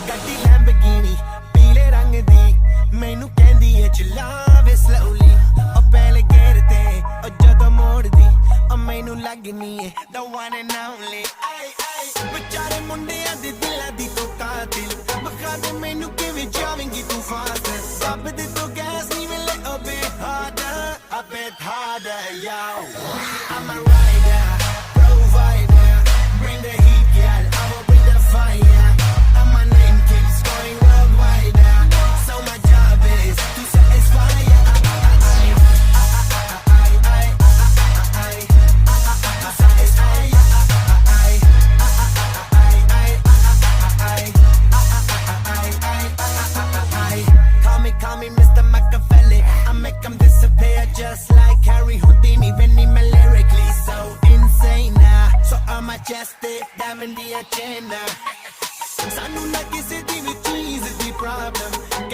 ਗੱਡੀ ਲੈਂਬਰਗਿਨੀ ਪੀਲੇ ਰੰਗ ਦੀ ਮੈਨੂੰ ਕਹਿੰਦੀ ਏ ਚਲਾਵੇ slowly ਉਹ ਪਹਿਲੇ ਗੇਅਰ ਤੇ ਉਹ ਜਦੋਂ ਮੋੜਦੀ ਉਹ ਮੈਨੂੰ ਲੱਗਨੀ ਏ the one and only ਵਿਚਾਰੇ ਮੁੰਡਿਆਂ ਦੇ ਦਿਲਾਂ ਦੀ ਤੂੰ ਕਾਤਿਲ ਬਖਾ ਦੇ ਮੈਨੂੰ ਕਿਵੇਂ ਜਾਵੇਂਗੀ ਤੂੰ ਫਾਸਟ ਰੱਬ ਦੇ ਤੋਂ ਗੈਸ ਨਹੀਂ ਮਿਲੇ a bit harder yo I'm a rider provider bring the heat girl I will bring the fire and my name keeps going worldwide so my job is to satisfy Call me Mr. Machiavelli I make them disappear just like Harry Houdini when I'm lyrically so insane so I'm majestic diamond the agenda ਸਾਨੂੰ ਨਾ ਕਿਸੇ ਦੀ ਵੀ ਚੀਜ਼ ਦੀ problem